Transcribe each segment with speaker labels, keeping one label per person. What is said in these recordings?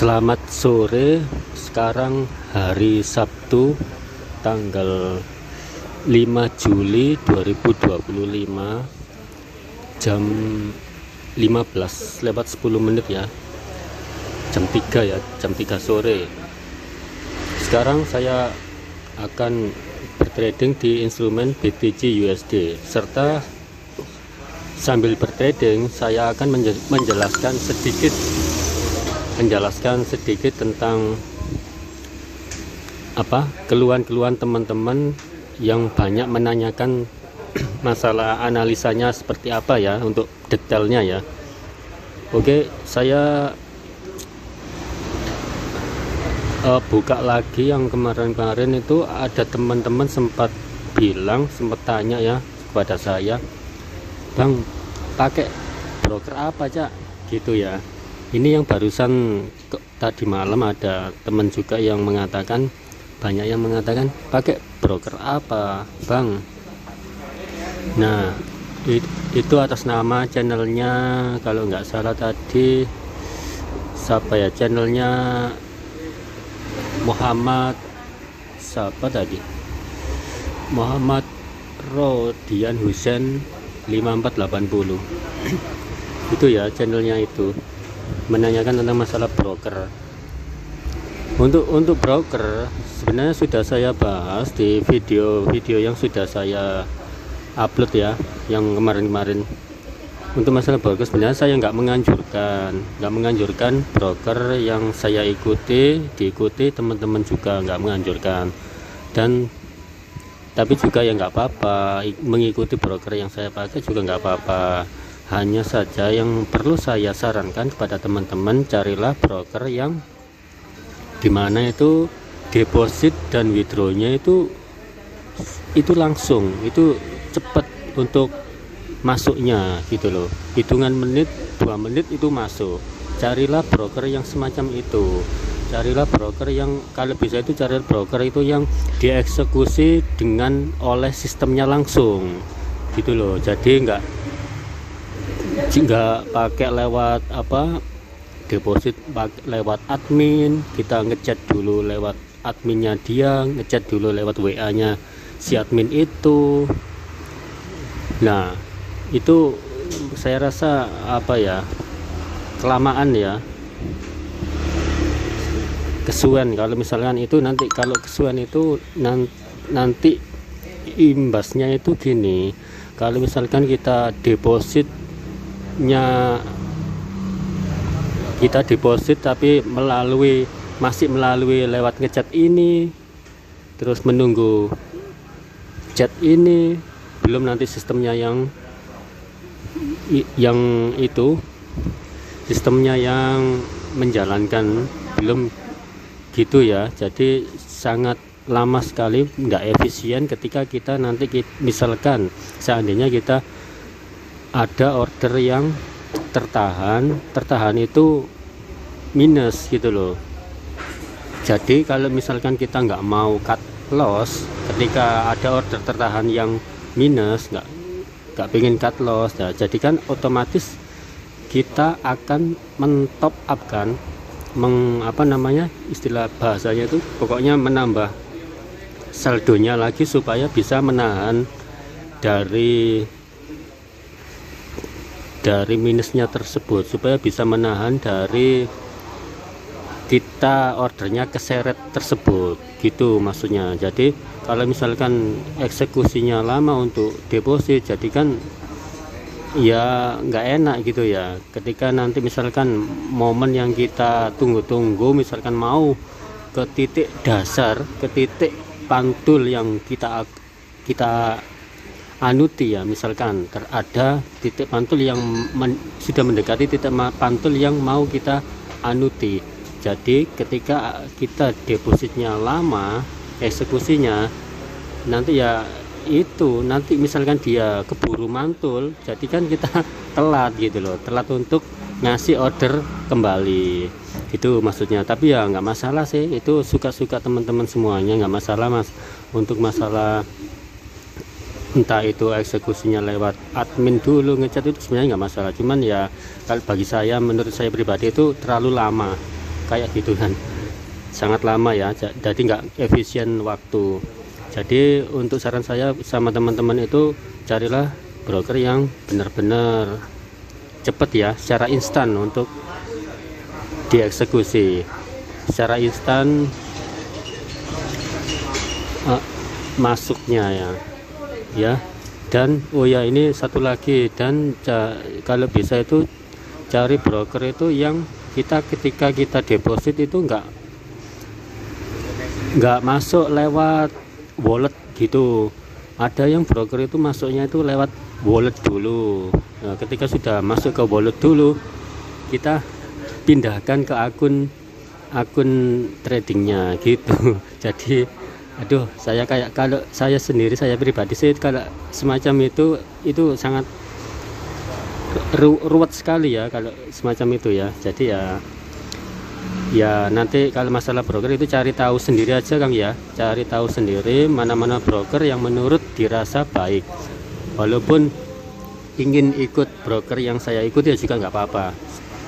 Speaker 1: Selamat sore, sekarang hari Sabtu tanggal 5 Juli 2025 jam 15:10 ya, jam 3 sore. Sekarang saya akan bertrading di instrumen BTC USD, serta sambil bertrading saya akan menjelaskan sedikit tentang keluhan-keluhan teman-teman yang banyak menanyakan masalah analisanya seperti apa ya, untuk detailnya ya. Oke, saya buka lagi yang kemarin-kemarin itu. Ada teman-teman sempat tanya ya kepada saya, Bang, pakai broker apa Cak, gitu ya. Ini yang barusan tadi malam ada teman juga yang mengatakan, banyak yang mengatakan pakai broker apa Bang. Nah, itu atas nama channelnya, kalau nggak salah tadi siapa ya, channelnya Muhammad Rodian Husain 5480 itu ya channelnya, itu menanyakan tentang masalah broker. Untuk broker sebenarnya sudah saya bahas di video yang sudah saya upload ya, yang kemarin-kemarin. Untuk masalah broker sebenarnya saya nggak menganjurkan broker yang saya diikuti teman-teman juga nggak menganjurkan, tapi juga ya nggak apa-apa mengikuti broker yang saya pakai juga nggak apa-apa. Hanya saja yang perlu saya sarankan kepada teman-teman, carilah broker yang dimana itu deposit dan withdrawnya itu langsung, itu cepat untuk masuknya gitu loh, hitungan menit 2 menit itu masuk. Carilah broker yang semacam itu, carilah broker yang, kalau bisa itu cari broker itu yang dieksekusi oleh sistemnya langsung gitu loh. Jadi nggak pakai lewat deposit lewat admin, kita ngechat dulu lewat adminnya dia, ngechat dulu lewat WA nya si admin itu. Nah, itu saya rasa kelamaan ya, kesuwen. Kalau misalkan itu nanti, kalau kesuwen itu nanti imbasnya itu gini, kalau misalkan kita deposit tapi masih melalui lewat ngechat ini, terus menunggu chat ini, belum nanti sistemnya yang menjalankan, belum gitu ya. Jadi sangat lama sekali, nggak efisien ketika kita nanti misalkan seandainya kita ada order yang tertahan itu minus gitu loh. Jadi kalau misalkan kita nggak mau cut loss ketika ada order tertahan yang minus, nggak pengen cut loss ya, jadi kan otomatis kita akan mentop up kan, istilah bahasanya itu pokoknya menambah saldonya lagi supaya bisa menahan dari minusnya tersebut, supaya bisa menahan dari kita ordernya keseret tersebut gitu maksudnya. Jadi kalau misalkan eksekusinya lama untuk deposit, jadi kan ya nggak enak gitu ya, ketika nanti misalkan momen yang kita tunggu-tunggu, misalkan mau ke titik dasar, ke titik pantul yang kita anuti ya, misalkan ada titik pantul yang sudah mendekati titik pantul yang mau kita anuti. Jadi ketika kita depositnya lama, eksekusinya nanti ya itu, nanti misalkan dia keburu mantul, jadi kan kita telat gitu loh, telat untuk ngasih order kembali, itu maksudnya. Tapi ya nggak masalah sih, itu suka-suka teman-teman semuanya, nggak masalah mas. Untuk masalah entah itu eksekusinya lewat admin dulu ngechat, itu sebenarnya nggak masalah. Cuman ya kalau bagi saya, menurut saya pribadi itu terlalu lama kayak gitu kan, sangat lama ya, jadi nggak efisien waktu. Jadi untuk saran saya sama teman-teman itu carilah broker yang benar-benar cepat ya, secara instan untuk dieksekusi secara instan masuknya ya. Dan oh ya, ini satu lagi, dan kalau bisa itu cari broker itu yang ketika kita deposit itu nggak masuk lewat wallet gitu. Ada yang broker itu masuknya itu lewat wallet dulu. Nah, ketika sudah masuk ke wallet dulu, kita pindahkan ke akun tradingnya gitu. Jadi kalau saya sendiri, saya pribadi sih kalau semacam itu sangat ruwet sekali ya kalau semacam itu ya. Jadi ya nanti kalau masalah broker itu cari tahu sendiri aja Kang ya, cari tahu sendiri mana-mana broker yang menurut dirasa baik. Walaupun ingin ikut broker yang saya ikut ya juga nggak apa-apa,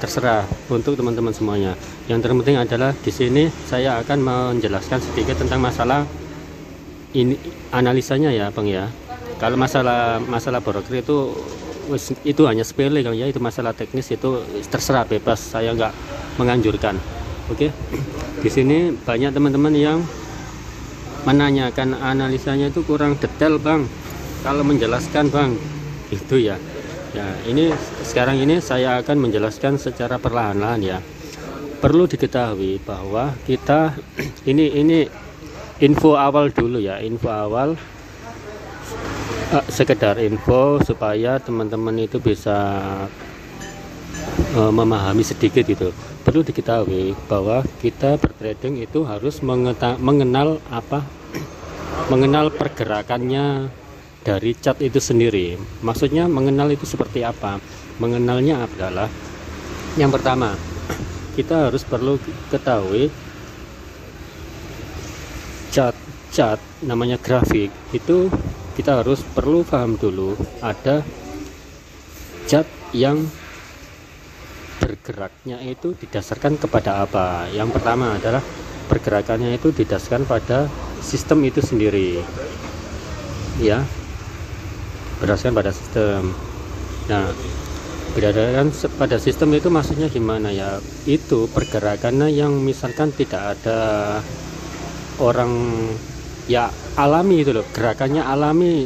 Speaker 1: terserah untuk teman-teman semuanya. Yang terpenting adalah di sini saya akan menjelaskan sedikit tentang masalah ini, analisanya ya Bang ya. Kalau masalah broker itu hanya sepele Kang ya, itu masalah teknis, itu terserah, bebas, saya nggak menganjurkan. Oke. Di sini banyak teman-teman yang menanyakan analisanya itu kurang detail Bang, kalau menjelaskan Bang itu ya. Ini sekarang ini saya akan menjelaskan secara perlahan-lahan ya. Perlu diketahui bahwa kita ini info awal dulu ya, info awal, sekedar info supaya teman-teman itu bisa memahami sedikit gitu. Perlu diketahui bahwa kita bertrading itu harus mengenal pergerakannya dari chart itu sendiri. Maksudnya mengenal itu seperti apa? Mengenalnya adalah yang pertama, kita perlu ketahui chart namanya grafik itu, kita perlu paham dulu ada chart yang bergeraknya itu didasarkan kepada apa. Yang pertama adalah pergerakannya itu didasarkan pada sistem itu sendiri ya, berdasarkan pada sistem. Nah, berdasarkan pada sistem itu maksudnya gimana ya? Itu pergerakannya yang misalkan tidak ada orang ya, alami itu loh, gerakannya alami,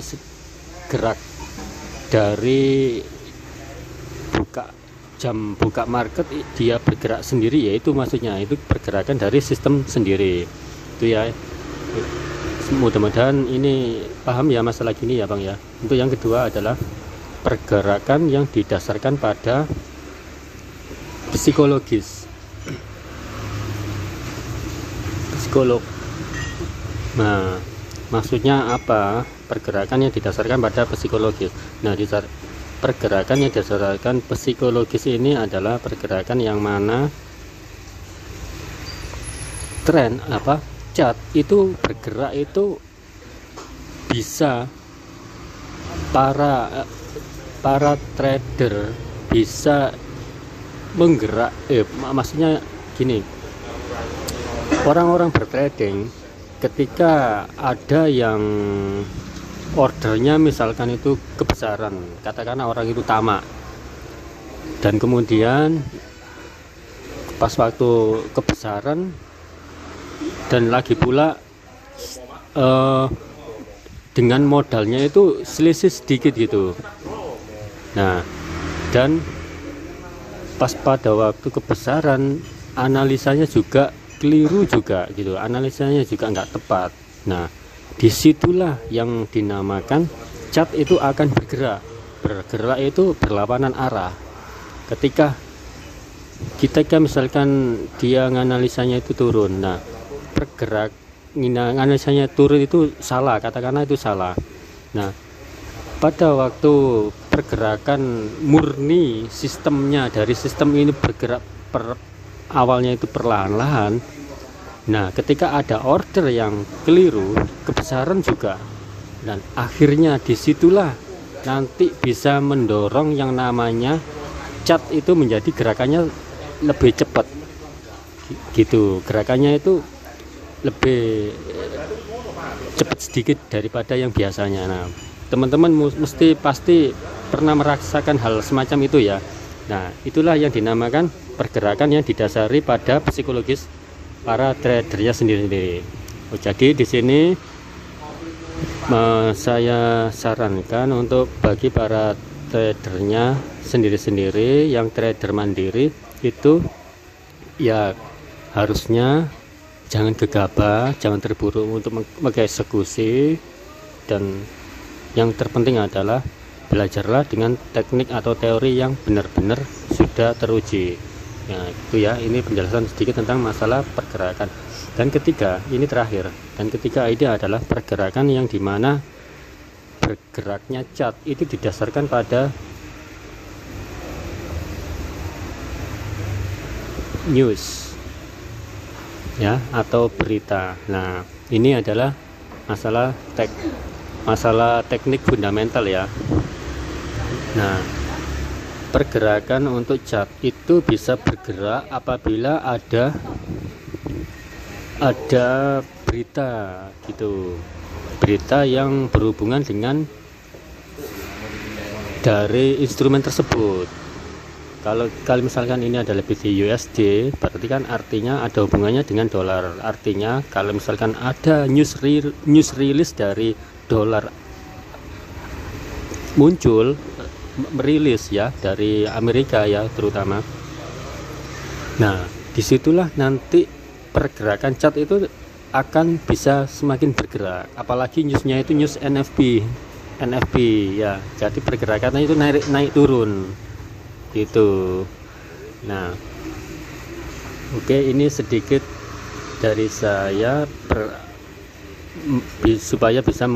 Speaker 1: gerak dari jam buka market dia bergerak sendiri, yaitu maksudnya itu pergerakan dari sistem sendiri itu ya. Mudah-mudahan ini paham ya masalah gini ya Bang ya. Untuk yang kedua adalah pergerakan yang didasarkan pada psikologis. Nah, maksudnya apa? Pergerakan yang didasarkan pada psikologis. Nah, pergerakan yang didasarkan psikologis ini adalah pergerakan yang mana chart itu bergerak itu bisa para trader bisa menggerak, maksudnya gini, orang-orang bertrading ketika ada yang ordernya misalkan itu kebesaran, katakanlah orang itu tamak, dan kemudian pas waktu kebesaran dan lagi pula dengan modalnya itu selisih sedikit gitu. Nah, dan pas pada waktu kebesaran analisanya juga keliru juga gitu, analisanya juga nggak tepat. Nah, disitulah yang dinamakan chart itu akan bergerak itu berlawanan arah. Ketika misalkan dia analisanya itu turun, nah analisanya turun itu salah, katakanlah itu salah. Nah, pada waktu pergerakan murni sistemnya, dari sistem ini bergerak awalnya itu perlahan-lahan. Nah, ketika ada order yang keliru, kebesaran juga, dan akhirnya disitulah nanti bisa mendorong yang namanya chart itu menjadi gerakannya lebih cepat gitu. Gerakannya itu lebih cepat sedikit daripada yang biasanya. Nah, teman-teman mesti pasti pernah merasakan hal semacam itu ya. Nah, itulah yang dinamakan pergerakan yang didasari pada psikologis para tradernya sendiri-sendiri. Jadi di sini saya sarankan untuk bagi para tradernya sendiri-sendiri, yang trader mandiri itu ya harusnya jangan gegabah, jangan terburu untuk mengeksekusi, dan yang terpenting adalah belajarlah dengan teknik atau teori yang benar-benar sudah teruji. Nah, itu ya, ini penjelasan sedikit tentang masalah pergerakan. Dan ketiga, ini terakhir, dan ketiga ini adalah pergerakan yang dimana bergeraknya chart itu didasarkan pada news ya, atau berita. Nah, ini adalah masalah teknik fundamental ya. Nah, pergerakan untuk chart itu bisa bergerak apabila ada berita gitu, berita yang berhubungan dengan dari instrumen tersebut. Kalau misalkan ini adalah BTC USD, berarti kan artinya ada hubungannya dengan dolar. Artinya kalau misalkan ada news release dari dolar muncul, merilis ya, dari Amerika ya terutama. Nah, disitulah nanti pergerakan chart itu akan bisa semakin bergerak, apalagi newsnya itu news NFP ya, jadi pergerakannya itu naik turun gitu. Nah, oke, ini sedikit dari saya supaya bisa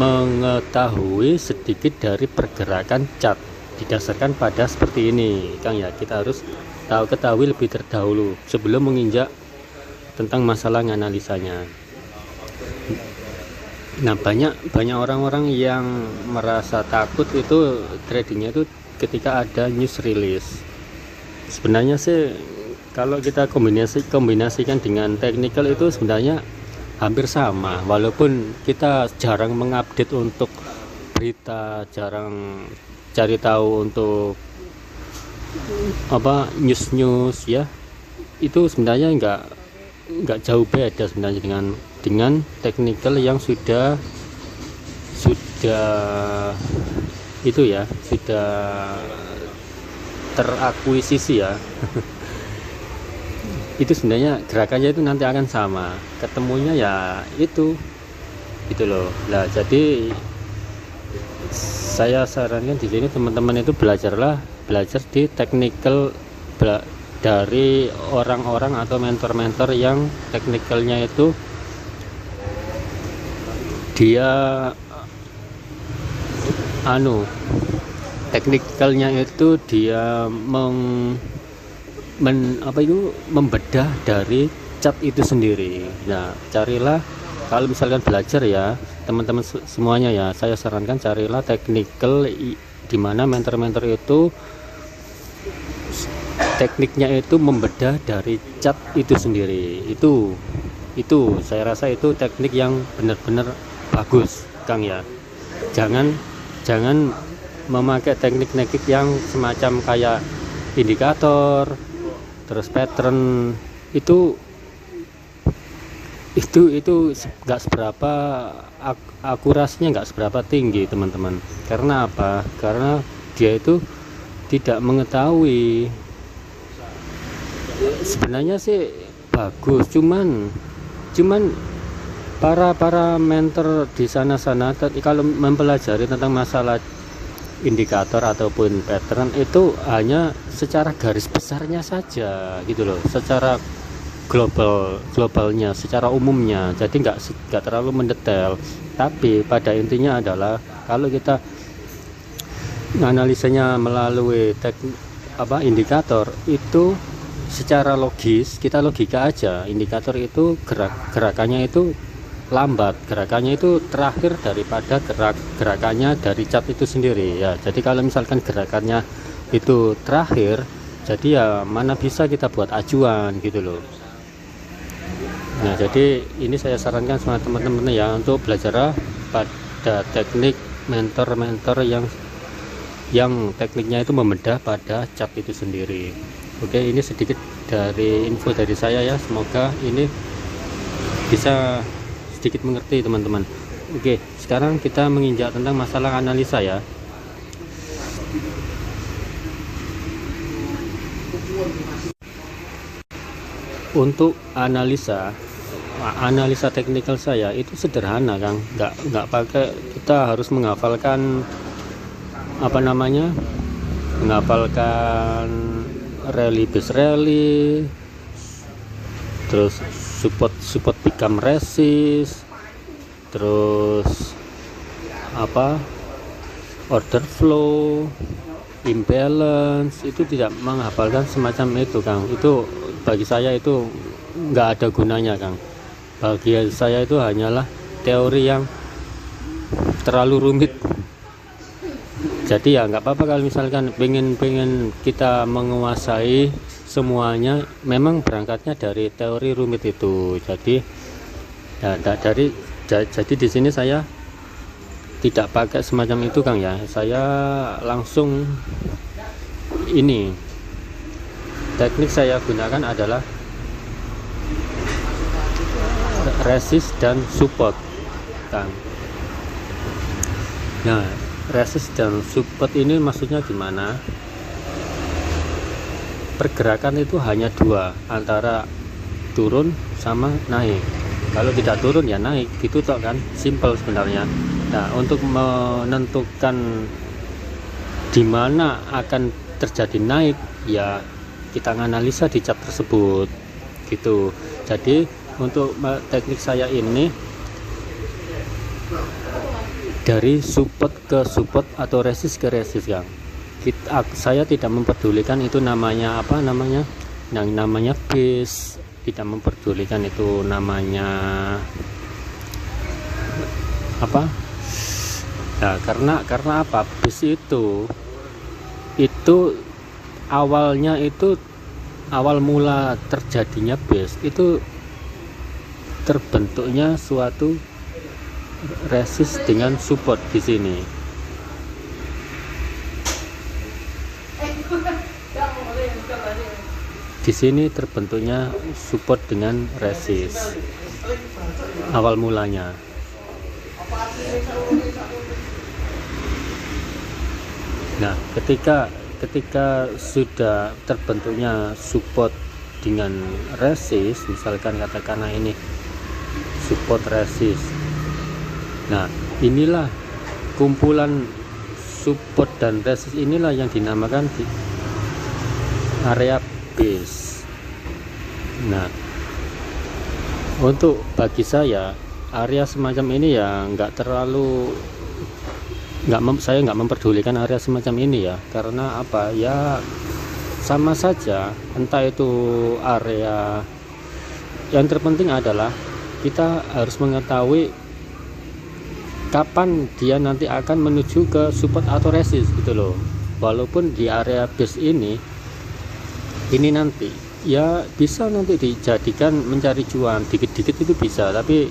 Speaker 1: mengetahui sedikit dari pergerakan chart didasarkan pada seperti ini, Kang ya. Kita harus ketahui lebih terdahulu sebelum menginjak tentang masalah analisanya. Nah, banyak orang-orang yang merasa takut itu tradingnya itu ketika ada news release. Sebenarnya sih kalau kita kombinasikan dengan technical itu sebenarnya hampir sama, walaupun kita jarang mengupdate untuk berita, jarang cari tahu untuk news ya. Itu sebenarnya enggak jauh beda sebenarnya dengan technical yang sudah itu ya, sudah terakuisisi ya. Itu sebenarnya gerakannya itu nanti akan sama, ketemunya ya itu loh. Nah, jadi saya sarankan di sini teman-teman itu belajar di technical dari orang-orang atau mentor-mentor yang teknikalnya itu dia membedah dari chart itu sendiri. Nah, carilah, kalau misalkan belajar ya teman-teman semuanya ya, saya sarankan carilah technical di mana mentor-mentor itu tekniknya itu membedah dari chart itu sendiri. Itu saya rasa itu teknik yang benar-benar bagus, Kang ya. Jangan memakai teknik-teknik yang semacam kayak indikator terus pattern. Itu nggak seberapa akurasinya, nggak seberapa tinggi teman-teman. Karena apa? Karena dia itu tidak mengetahui. Sebenarnya sih bagus, cuman para mentor di sana kalau mempelajari tentang masalah indikator ataupun pattern itu hanya secara garis besarnya saja gitu loh, secara globalnya, secara umumnya. Jadi nggak terlalu mendetail, tapi pada intinya adalah kalau kita analisanya melalui indikator itu secara logis, kita logika aja, indikator itu gerakannya itu lambat, gerakannya itu terakhir daripada gerakannya dari chart itu sendiri ya. Jadi kalau misalkan gerakannya itu terakhir, Jadi ya mana bisa kita buat acuan gitu loh. Nah, jadi ini saya sarankan sama teman-teman ya untuk belajar pada teknik mentor-mentor yang tekniknya itu membedah pada cat itu sendiri. Oke, ini sedikit dari info dari saya ya, semoga ini bisa sedikit mengerti teman-teman. Oke, sekarang kita menginjak tentang masalah analisa ya. Untuk analisa teknikal saya itu sederhana Kang, nggak pakai kita harus menghafalkan menghafalkan rally base rally, terus support become resist, terus order flow, imbalance, itu tidak menghafalkan semacam itu Kang. Itu bagi saya itu nggak ada gunanya Kang. Bagi saya itu hanyalah teori yang terlalu rumit. Jadi ya nggak apa-apa kalau misalkan pengen kita menguasai semuanya, memang berangkatnya dari teori rumit itu. Jadi ya jadi di sini saya tidak pakai semacam itu Kang ya. Saya langsung ini teknik saya gunakan adalah resist dan support Kang. Nah, resist dan support ini maksudnya gimana? Pergerakan itu hanya dua, antara turun sama naik. Kalau tidak turun ya naik, gitu toh kan, simple sebenarnya. Nah, untuk menentukan di mana akan terjadi naik ya kita analisa di cat tersebut gitu. Jadi untuk teknik saya ini dari support ke support atau resist ke resist Kang. Saya tidak mempedulikan itu namanya yang namanya base, tidak mempedulikan itu namanya nah, karena apa, base itu awalnya itu awal mula terjadinya base itu terbentuknya suatu resist dengan support di sini. Di sini terbentuknya support dengan resist awal mulanya. Nah, ketika sudah terbentuknya support dengan resist, misalkan katakanlah ini support resist. Nah, inilah kumpulan support dan resist, inilah yang dinamakan di area base. Nah, untuk bagi saya area semacam ini ya saya nggak memperdulikan area semacam ini ya, karena apa ya, sama saja. Entah itu area, yang terpenting adalah kita harus mengetahui kapan dia nanti akan menuju ke support atau resist gitu loh. Walaupun di area base ini nanti ya bisa nanti dijadikan mencari cuan dikit-dikit, itu bisa, tapi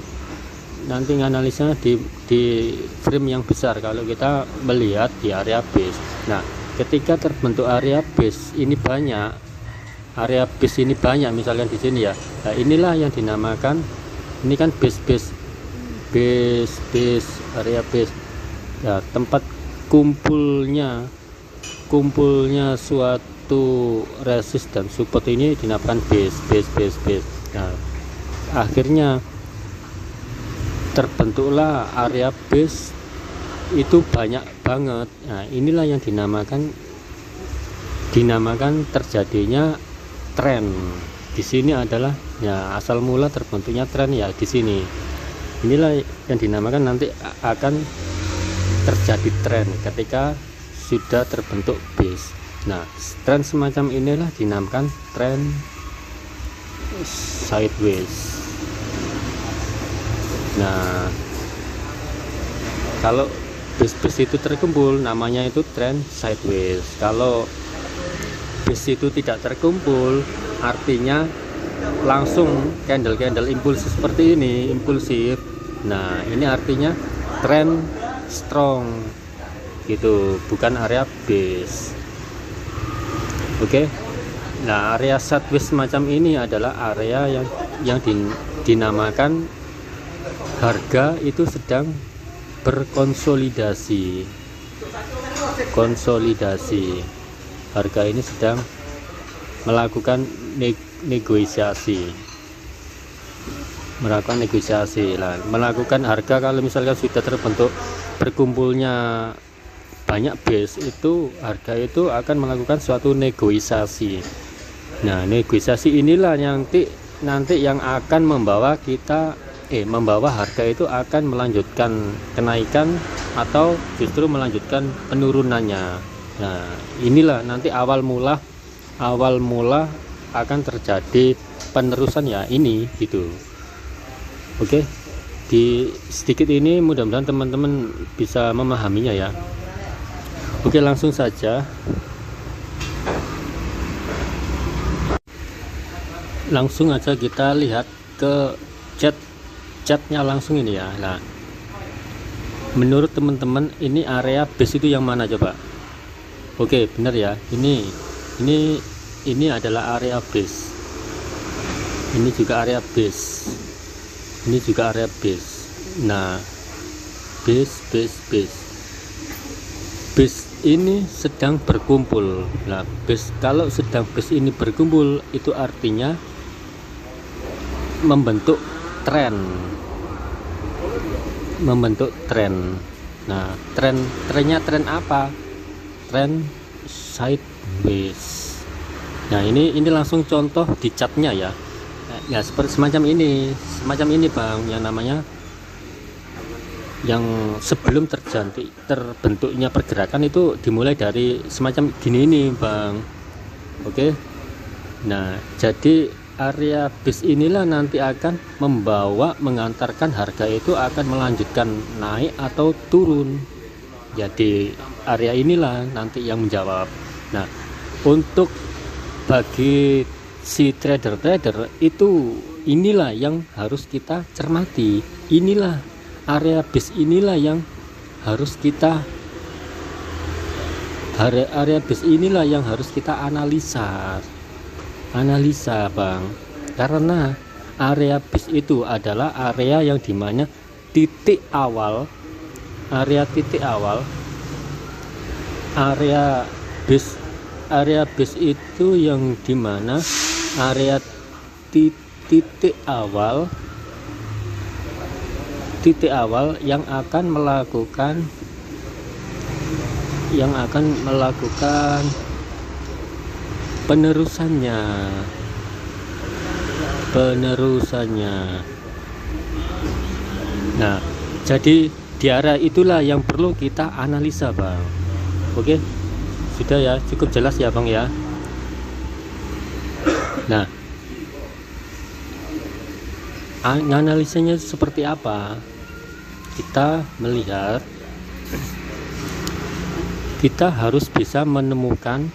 Speaker 1: nanti analisanya di frame yang besar kalau kita melihat di area base. Nah, ketika terbentuk area base ini banyak, misalkan di sini ya, nah inilah yang dinamakan, ini kan base area base ya, tempat kumpulnya suatu resist dan support ini dinamakan base. Nah, akhirnya terbentuklah area base itu banyak banget. Nah, inilah yang dinamakan terjadinya tren. Di sini adalah ya asal mula terbentuknya tren ya di sini. Inilah yang dinamakan nanti akan terjadi tren ketika sudah terbentuk base. Nah, tren semacam inilah dinamakan tren sideways. Nah, kalau base itu terkumpul namanya itu tren sideways. Kalau base itu tidak terkumpul, artinya langsung candle impulsif seperti ini, impulsif. Nah, ini artinya trend strong gitu, bukan area base. Oke. Nah, area sideways semacam ini adalah area yang dinamakan harga itu sedang berkonsolidasi. Harga ini sedang melakukan negosiasi. Melakukan harga, kalau misalkan sudah terbentuk berkumpulnya banyak base, itu harga itu akan melakukan suatu negosiasi. Nah, negosiasi inilah nanti yang akan membawa harga itu akan melanjutkan kenaikan atau justru melanjutkan penurunannya. Nah, inilah nanti awal mula akan terjadi penerusan ya ini gitu. Oke, di sedikit ini mudah-mudahan teman-teman bisa memahaminya ya. Oke, langsung saja kita lihat ke chatnya langsung ini ya. Nah, menurut teman-teman ini area base itu yang mana coba? Oke, benar ya, ini adalah area base, ini juga area base, nah base ini sedang berkumpul. Nah, kalau sedang base ini berkumpul, itu artinya membentuk tren. Nah, trennya tren apa? Tren sideways. Nah, ini langsung contoh di chartnya ya. Ya, seperti semacam ini Bang, yang namanya yang sebelum terbentuknya pergerakan itu dimulai dari semacam gini ini Bang. Oke. Nah, jadi area base inilah nanti akan mengantarkan harga itu akan melanjutkan naik atau turun. Jadi area inilah nanti yang menjawab. Nah, untuk bagi si trader itu, inilah yang harus kita cermati. Inilah area base, inilah yang harus kita analisa Bang, karena area base itu adalah area yang dimana area base itu yang dimana area titik awal yang akan melakukan penerusannya. Nah, jadi di area itulah yang perlu kita analisa Bang. Oke, sudah ya, cukup jelas ya Bang ya. Nah, analisanya seperti apa? Kita melihat, kita harus bisa menemukan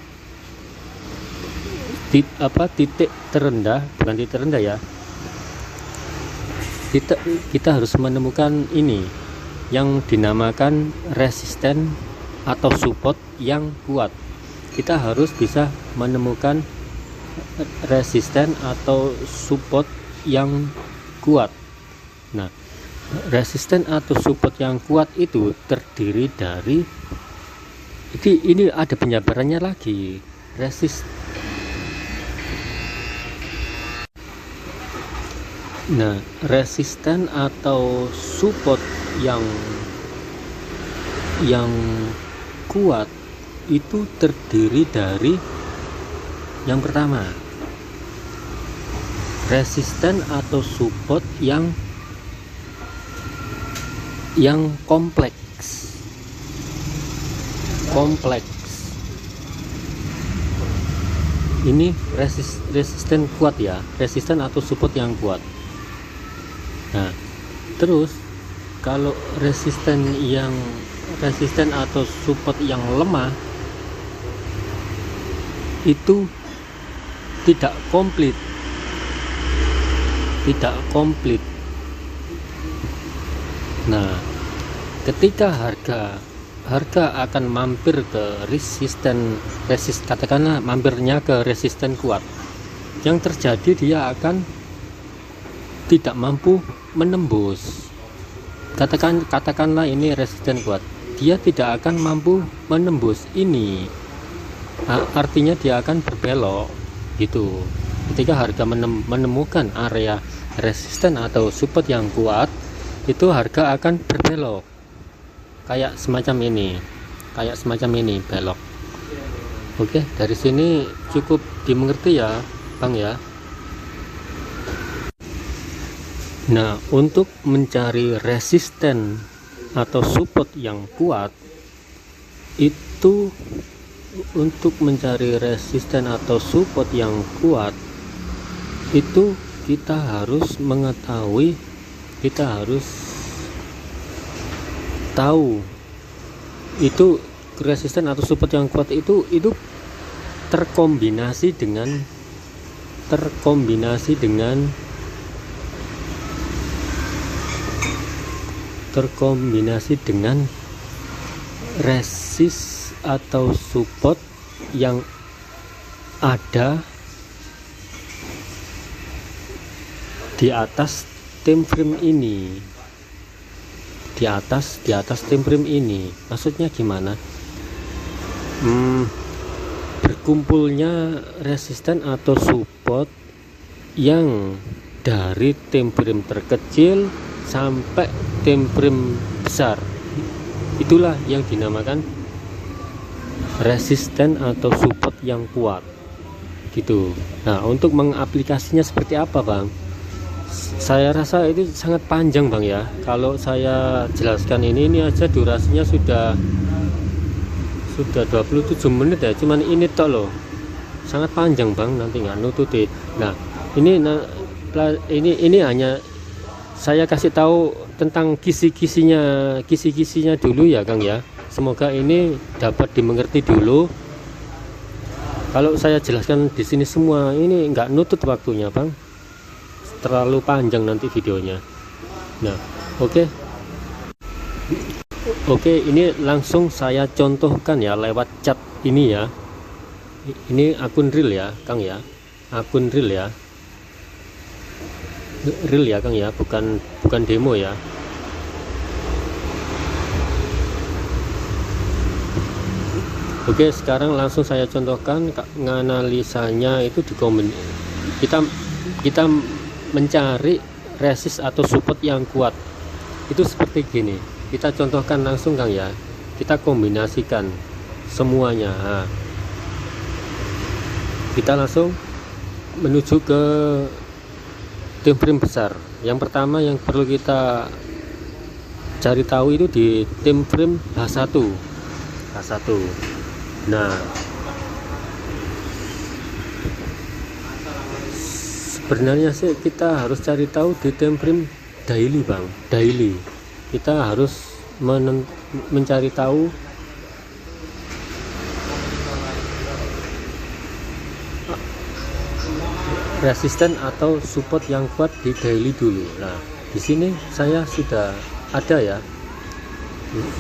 Speaker 1: titik terendah, bukan titik terendah ya. Kita harus menemukan ini yang dinamakan resisten atau support yang kuat. Kita harus bisa menemukan resisten atau support yang kuat. Nah, resisten atau support yang kuat itu terdiri dari ini ada penjabarannya lagi. Nah, resisten atau support yang kuat itu terdiri dari yang pertama, resisten atau support yang kompleks. Ini resisten kuat ya, resisten atau support yang kuat. Nah, terus kalau resisten atau support yang lemah itu tidak komplit. Nah, ketika harga akan mampir ke katakanlah mampirnya ke resisten kuat, yang terjadi dia akan tidak mampu menembus. Katakanlah ini resisten kuat, dia tidak akan mampu menembus ini. Artinya dia akan berbelok gitu. Ketika harga menemukan area resisten atau support yang kuat, itu harga akan berbelok kayak semacam ini belok. Oke, dari sini cukup dimengerti ya Bang ya. Nah, untuk mencari resisten atau support yang kuat itu, kita harus mengetahui, kita harus tahu itu resisten atau support yang kuat itu terkombinasi dengan resist atau support yang ada di atas time frame ini, di atas time frame ini. Maksudnya gimana? Berkumpulnya resisten atau support yang dari time frame terkecil sampai time frame besar, itulah yang dinamakan resisten atau support yang kuat gitu. Nah, untuk mengaplikasinya seperti apa Bang? Saya rasa itu sangat panjang Bang ya. Kalau saya jelaskan ini aja durasinya sudah 27 menit ya, cuman ini tok loh. Sangat panjang Bang, nanti nggak nututi. Nah, ini hanya saya kasih tahu tentang kisi-kisinya dulu ya Kang ya. Semoga ini dapat dimengerti dulu. Kalau saya jelaskan di sini semua, ini nggak nutut waktunya Bang, terlalu panjang nanti videonya. Nah, oke, ini langsung saya contohkan ya lewat chat ini ya. Ini akun real ya Kang ya, akun real ya Kang ya, bukan demo ya. Oke, sekarang langsung saya contohkan menganalisanya itu di komen. Kita mencari resist atau support yang kuat itu seperti gini. Kita contohkan langsung Kang ya, kita kombinasikan semuanya. Nah, kita langsung menuju ke time frame besar. Yang pertama yang perlu kita cari tahu itu di time frame H1. Nah, sebenarnya sih kita harus cari tahu di time frame daily Bang, daily. Kita harus mencari tahu resisten atau support yang kuat di daily dulu. Nah, di sini saya sudah ada ya.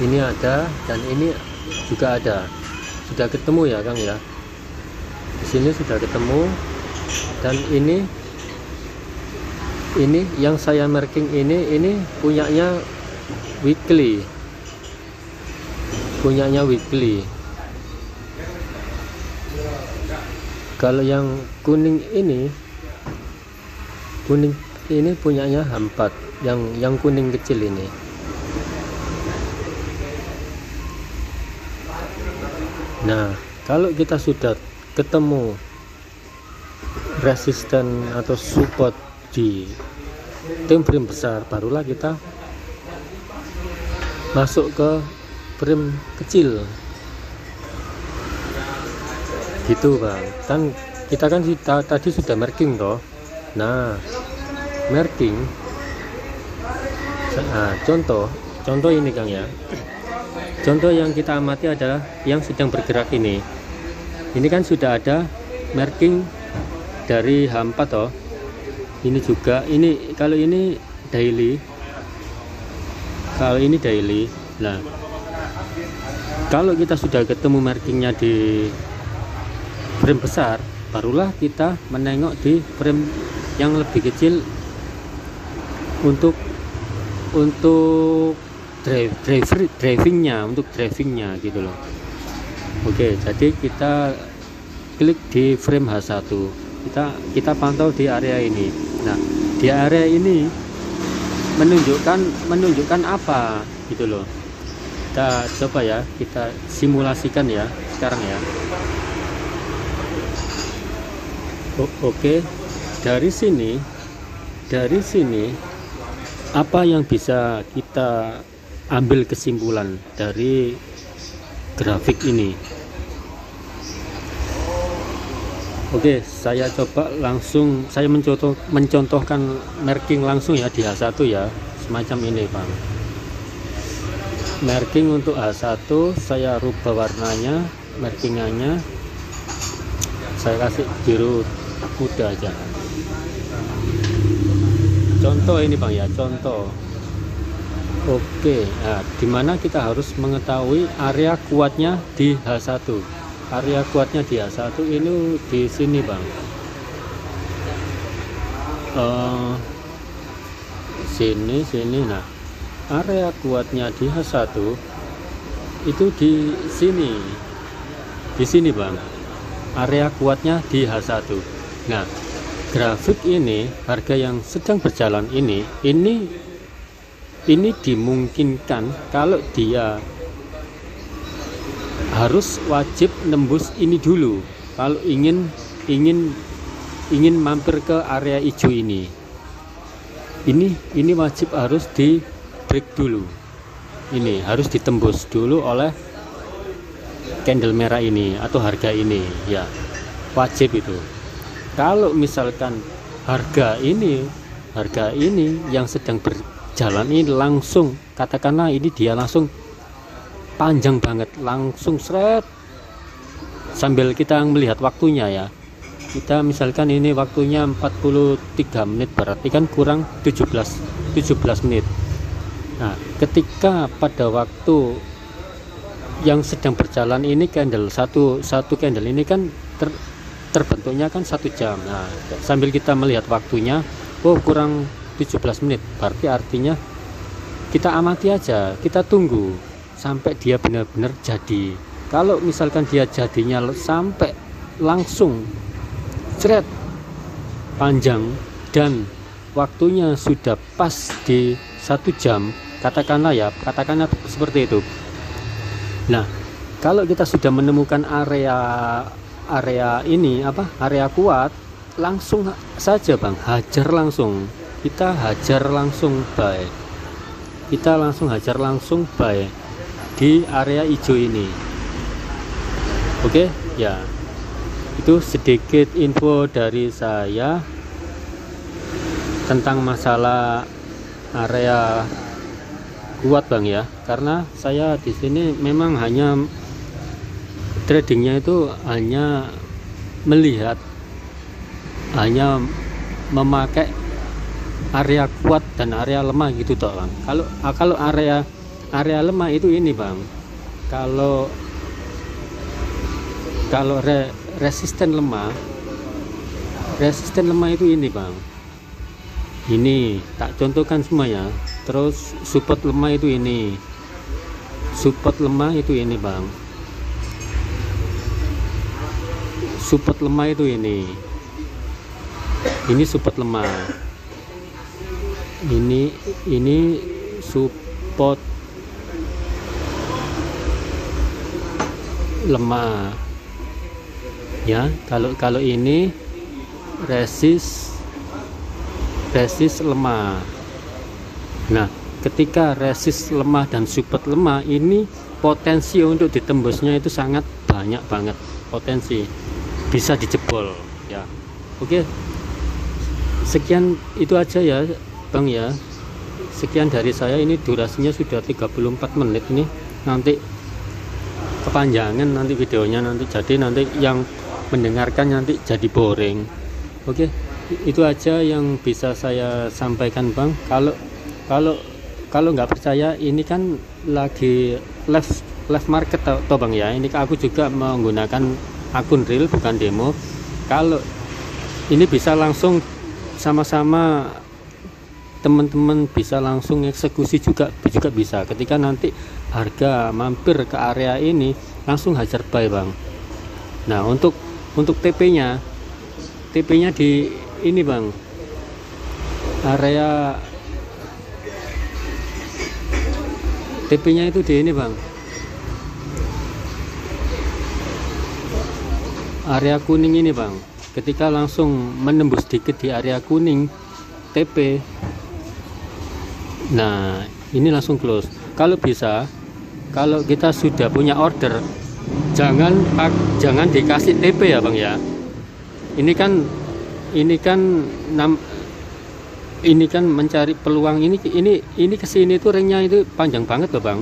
Speaker 1: Ini ada dan ini juga ada. Sudah ketemu ya Kang ya. Di sini sudah ketemu dan ini yang saya marking ini punyanya weekly. Kalau yang kuning ini punyanya H4, yang kuning kecil ini. Nah, kalau kita sudah ketemu resisten atau support di time frame besar, barulah kita masuk ke frame kecil gitu Bang. Kan kita kan tadi sudah marking toh. Nah, marking, contoh ini Kang ya. Contoh yang kita amati adalah yang sedang bergerak ini. Ini kan sudah ada marking dari H4 toh. Ini juga, ini kalau ini daily, nah kalau kita sudah ketemu markingnya di frame besar, barulah kita menengok di frame yang lebih kecil untuk drivingnya gitu loh. Oke, jadi kita klik di frame H1, kita pantau di area ini. Nah, di area ini menunjukkan apa gitu loh. Kita coba ya, kita simulasikan ya sekarang ya. Oke, dari sini apa yang bisa kita ambil kesimpulan dari grafik ini? Oke, saya coba langsung, saya mencontohkan marking langsung ya di H1 ya, semacam ini Bang. Marking untuk H1 saya rubah warnanya, markingannya saya kasih biru muda aja. Contoh ini Bang ya, contoh. Oke, nah dimana kita harus mengetahui area kuatnya di H1. Area kuatnya di H1 ini di sini Bang. Sini. Nah, area kuatnya di H1 itu di sini Bang. Area kuatnya di H1. Nah, grafik ini, harga yang sedang berjalan ini dimungkinkan kalau dia harus wajib nembus ini dulu kalau ingin mampir ke area hijau ini wajib harus di break dulu, ini harus ditembus dulu oleh candle merah ini atau harga ini ya, wajib itu. Kalau misalkan harga ini yang sedang berjalan ini langsung, katakanlah ini dia langsung panjang banget, langsung seret, sambil kita melihat waktunya ya, kita misalkan ini waktunya 43 menit, berarti kan kurang 17 menit. Nah, ketika pada waktu yang sedang berjalan ini candle satu candle ini kan terbentuknya kan 1 jam. Nah, sambil kita melihat waktunya, oh kurang 17 menit, berarti artinya kita amati aja, kita tunggu sampai dia benar-benar jadi. Kalau misalkan dia jadinya sampai langsung cret panjang dan waktunya sudah pas di 1 jam, katakanlah seperti itu. Nah, kalau kita sudah menemukan area ini area kuat, langsung saja Bang, hajar langsung, kita hajar langsung buy di area hijau ini. Oke ya, itu sedikit info dari saya tentang masalah area kuat Bang ya, karena saya di sini memang hanya tradingnya itu hanya melihat, hanya memakai area kuat dan area lemah gitu toh Bang. Kalau area lemah itu ini Bang, kalau resisten lemah itu ini Bang, ini tak contohkan semua ya. Terus support lemah itu ini Bang, support lemah itu ini support lemah, ini support lemah ya. Kalau ini resist lemah. Nah, ketika resist lemah dan support lemah, ini potensi untuk ditembusnya itu sangat banyak banget, potensi bisa dijebol ya. Oke, sekian itu aja ya Bang ya, sekian dari saya. Ini durasinya sudah 34 menit nih, nanti kepanjangan nanti videonya, nanti jadi nanti yang mendengarkan nanti jadi boring. Oke, itu aja yang bisa saya sampaikan Bang. Kalau nggak percaya, ini kan lagi live market toh Bang ya. Ini aku juga menggunakan akun real bukan demo. Kalau ini bisa langsung sama-sama teman-teman bisa langsung eksekusi juga bisa. Ketika nanti harga mampir ke area ini langsung hajar buy Bang. Nah, untuk TP-nya di ini Bang, area TP-nya itu di ini Bang, area kuning ini Bang. Ketika langsung menembus dikit di area kuning TP, nah ini langsung close. Kalau bisa, kalau kita sudah punya order, jangan dikasih TP ya Bang ya. Ini kan mencari peluang. Ini kesini tuh ringnya itu panjang banget loh Bang,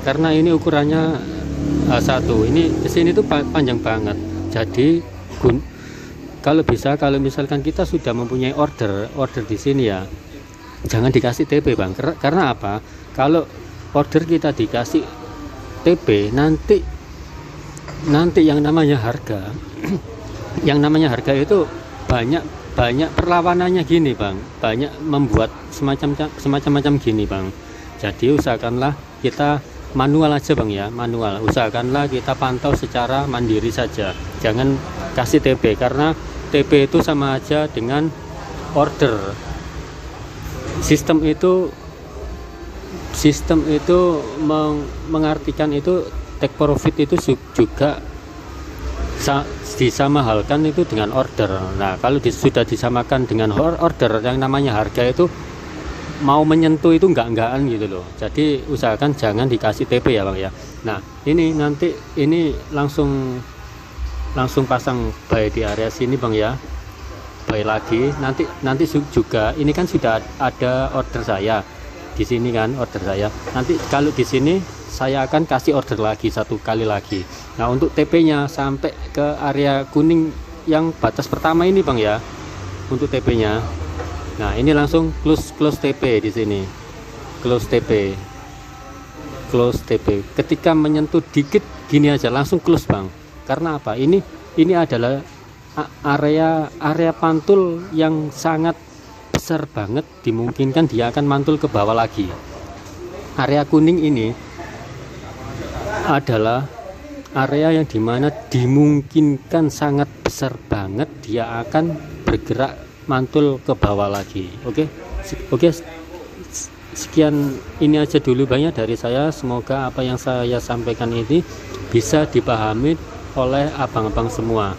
Speaker 1: karena ini ukurannya A1. Ini kesini tuh panjang banget. Jadi kalau bisa, kalau misalkan kita sudah mempunyai order di sini ya, jangan dikasih TP Bang. Karena apa? Kalau order kita dikasih TP, nanti yang namanya harga yang namanya harga itu banyak perlawanannya gini Bang, banyak membuat semacam gini Bang. Jadi usahakanlah kita manual aja Bang ya, manual. Usahakanlah kita pantau secara mandiri saja, jangan kasih TP, karena TP itu sama aja dengan order. Sistem itu mengartikan itu take profit itu juga disamahalkan itu dengan order. Nah, kalau sudah disamakan dengan order, yang namanya harga itu mau menyentuh itu enggak-enggakan gitu loh. Jadi usahakan jangan dikasih TP ya Bang ya. Nah, ini nanti ini langsung pasang buy di area sini Bang ya, buy lagi. Nanti juga ini kan sudah ada order saya di sini kan, order saya. Nanti kalau di sini saya akan kasih order lagi satu kali lagi. Nah, untuk TP-nya sampai ke area kuning yang batas pertama ini Bang ya, untuk TP-nya. Nah, ini langsung close TP di sini, close TP. Ketika menyentuh dikit gini aja langsung close Bang. Karena apa? Ini adalah area pantul yang sangat besar banget, dimungkinkan dia akan mantul ke bawah lagi. Area kuning ini adalah area yang dimana dimungkinkan sangat besar banget dia akan bergerak mantul ke bawah lagi. Oke, sekian ini aja dulu banyak dari saya. Semoga apa yang saya sampaikan ini bisa dipahami oleh abang-abang semua.